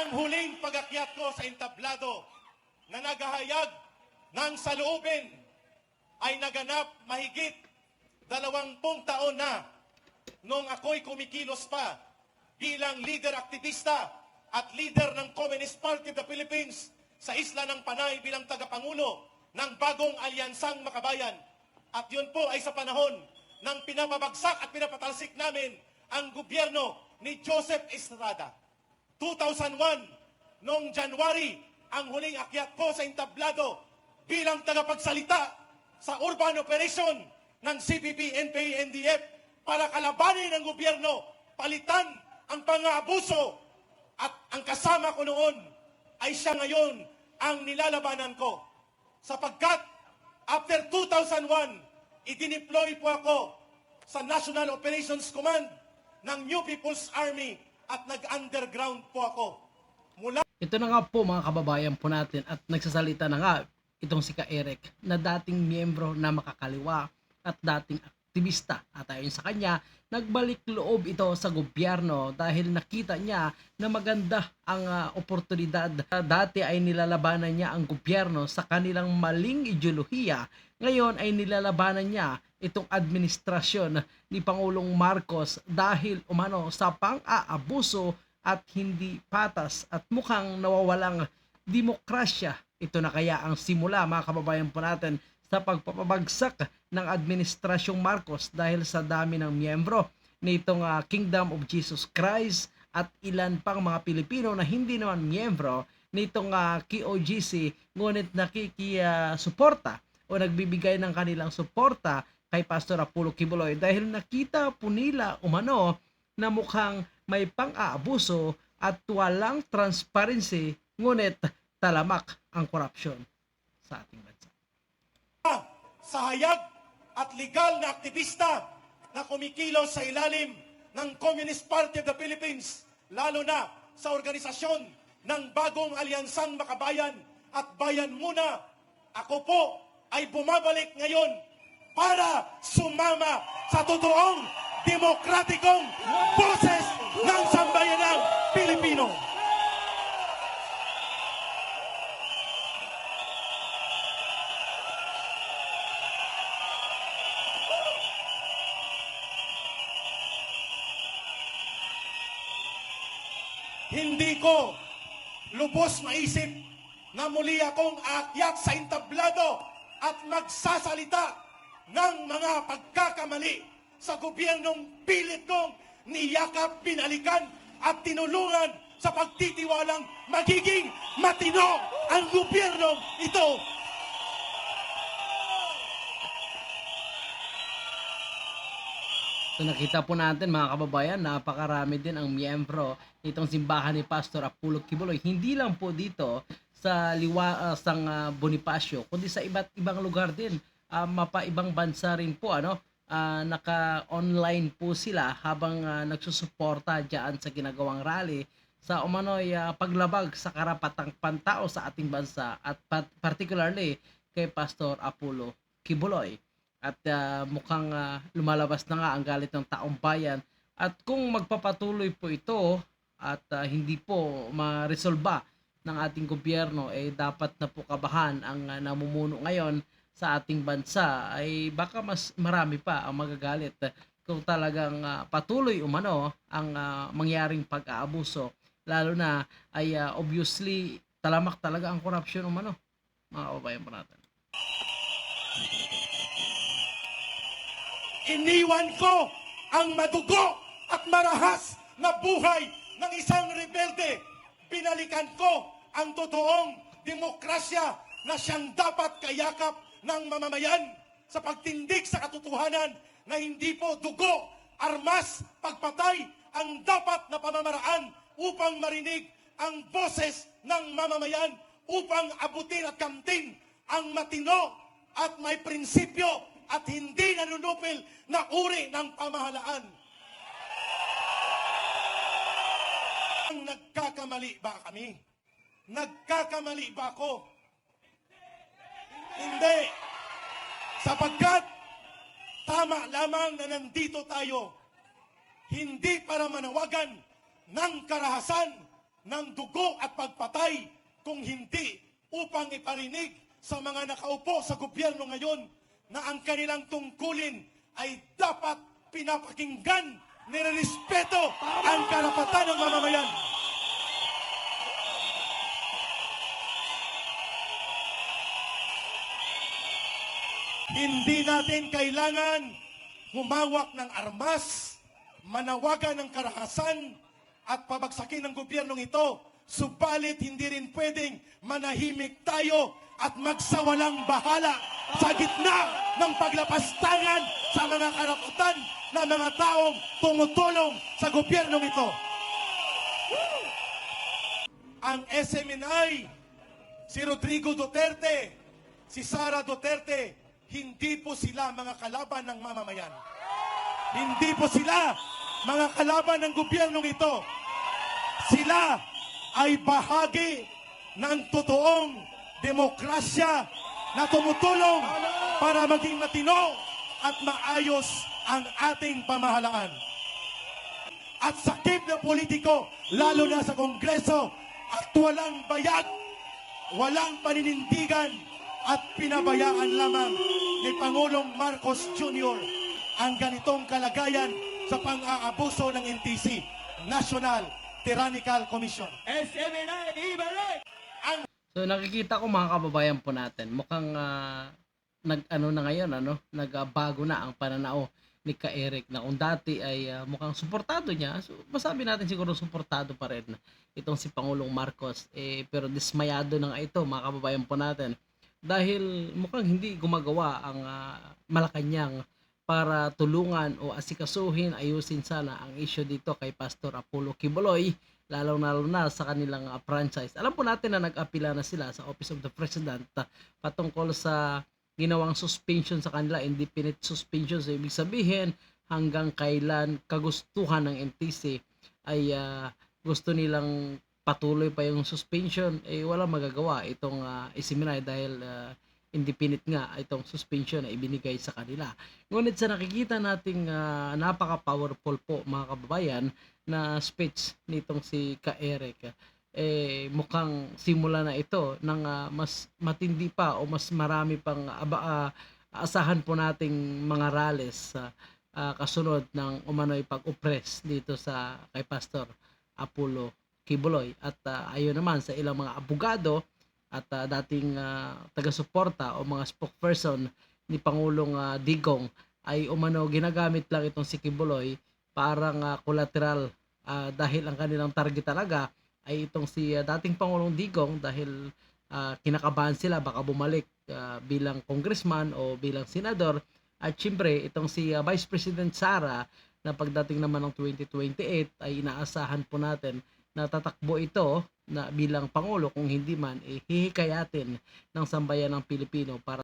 Ang huling pag-akyat ko sa entablado na naghahayag ng saloobin ay naganap mahigit 20 taon na nung ako'y kumikilos pa bilang leader aktivista at leader ng Communist Party of the Philippines sa isla ng Panay bilang tagapangulo ng bagong alyansang makabayan. At yun po ay sa panahon ng pinapabagsak at pinapatalsik namin ang gobyerno ni Joseph Estrada. 2001, noong January, ang huling akyat ko sa entablado bilang tagapagsalita sa urban operation ng CPP, NPA, NDF para kalabanin ang gobyerno, palitan ang pang-aabuso. At ang kasama ko noon ay siya ngayon ang nilalabanan ko. Sapagkat after 2001, idineploy po ako sa National Operations Command ng New People's Army at nag-underground po ako. Ito na nga po mga kababayan po natin at nagsasalita na nga itong si Ka-Eric na dating miyembro na makakaliwa at dating aktivista. At ayon sa kanya, nagbalik loob ito sa gobyerno dahil nakita niya na maganda ang oportunidad. Dati ay nilalabanan niya ang gobyerno sa kanilang maling ideolohiya. Ngayon ay nilalabanan niya itong administrasyon ni Pangulong Marcos dahil umano sa pang-aabuso at hindi patas at mukhang nawawalang demokrasya. Ito na kaya ang simula mga kababayan po natin sa pagpapabagsak ng administrasyong Marcos dahil sa dami ng miyembro nitong Kingdom of Jesus Christ at ilan pang mga Pilipino na hindi naman miyembro nitong KOGC ngunit nakikisuporta o nagbibigay ng kanilang suporta kay Pastor Apollo Kibuloy dahil nakita po nila umano na mukhang may pang-aabuso at walang transparency ngunit talamak ang korupsyon sa ating bansa. Sa hayag at legal na aktivista na kumikilos sa ilalim ng Communist Party of the Philippines, lalo na sa organisasyon ng bagong alyansang makabayan at bayan muna, ako po ay bumabalik ngayon para sumama sa totoong demokratikong boses ng sambayanang Pilipino. Hindi ko lubos maisip na muli akong aakyat sa entablado at magsasalita ng mga pagkakamali sa gobyernong pilit kong niyakap, pinalikan at tinulungan sa pagtitiwalang magiging matino ang gobyernong ito. So nakita po natin mga kababayan, napakarami din ang miyembro nitong simbahan ni Pastor Apollo Kibuloy. Hindi lang po dito sa sang Bonifacio, kundi sa iba't ibang lugar din. Mapa-ibang bansa rin po naka-online po sila habang nagsusuporta diyan sa ginagawang rally sa umano'y paglabag sa karapatang pantao sa ating bansa at particularly kay Pastor Apollo Kibuloy. At mukhang lumalabas na nga ang galit ng taong bayan at kung magpapatuloy po ito at hindi po ma-resolba ng ating gobyerno dapat na po kabahan ang namumuno ngayon sa ating bansa ay baka mas marami pa ang magagalit kung talagang patuloy umano ang mangyaring pag-aabuso, lalo na ay obviously talamak talaga ang korupsyon umano mga kababayan po natin. Iniwan ko ang madugo at marahas na buhay ng isang rebelde. Binalikan ko ang totoong demokrasya na siyang dapat kayakap ng mamamayan sa pagtindig sa katotohanan na hindi po dugo, armas, pagpatay ang dapat na pamamaraan upang marinig ang boses ng mamamayan, upang abutin at kamtin ang matino at may prinsipyo at hindi nanunupil na uri ng pamahalaan. Nagkakamali ba kami? Nagkakamali ba ako? Hindi. Sapagkat tama lamang na nandito tayo, hindi para manawagan ng karahasan, ng dugo at pagpatay, kung hindi upang iparinig sa mga nakaupo sa gobyerno ngayon na ang kanilang tungkulin ay dapat pinapakinggan, nirerespeto ang karapatan ng mamamayan. Hindi natin kailangan humawak ng armas, manawagan ng karahasan at pabagsakin ng gobyernong ito. Subalit hindi rin pwedeng manahimik tayo at magsawalang bahala sa gitna ng paglapastangan sa mga karapatan ng mga taong tumutulong sa gobyernong ito. Ang SMNI, si Rodrigo Duterte, si Sara Duterte, hindi po sila mga kalaban ng mamamayan. Hindi po sila mga kalaban ng gobyernong ito. Sila ay bahagi ng totoong demokrasya na tumutulong para maging matino at maayos ang ating pamahalaan. At sakip na politiko, lalo na sa Kongreso, at walang bayag, walang paninindigan, at pinabayaan lamang ni Pangulong Marcos Jr. ang ganitong kalagayan sa pang-aabuso ng NTC, National Tyrannical Commission. SMNI, ibalik! So nakikita ko mga kababayan po natin, mukhang nag-ano na ngayon, nagbago na ang pananaw ni Ka Eric, na kung dati ay mukhang suportado niya, so masabi natin siguro suportado pa rin itong si Pangulong Marcos, pero dismayado na nga ito mga kababayan po natin, dahil mukhang hindi gumagawa ang Malacanang para tulungan o asikasuhin, ayusin sana ang issue dito kay Pastor Apollo Quiboloy, lalo na sa kanilang franchise. Alam po natin na nag-apila na sila sa Office of the President patungkol sa ginawang suspension sa kanila, indefinite suspension. So, ibig sabihin, hanggang kailan kagustuhan ng NTC ay gusto nilang patuloy pa yung suspension, wala magagawa itong SMNI dahil indefinite nga itong suspension na ibinigay sa kanila. Ngunit sa nakikita nating napaka-powerful po mga kababayan na speech nitong si Ka Eric, mukhang simula na ito ng mas matindi pa o mas marami pang asahan po nating mga rallies kasunod ng umano'y pag-oppress dito sa kay Pastor Apollo Quiboloy. At ayon naman sa ilang mga abogado at dating taga-suporta o mga spokesperson ni Pangulong Digong, ay umano ginagamit lang itong si Quiboloy parang collateral, dahil ang kanilang target talaga ay itong si dating Pangulong Digong, dahil kinakabahan sila baka bumalik bilang congressman o bilang senador, at syempre itong si Vice President Sara na pagdating naman ng 2028 ay inaasahan po natin na tatakbo ito na bilang Pangulo, kung hindi man hihikayatin ng sambayan ng Pilipino para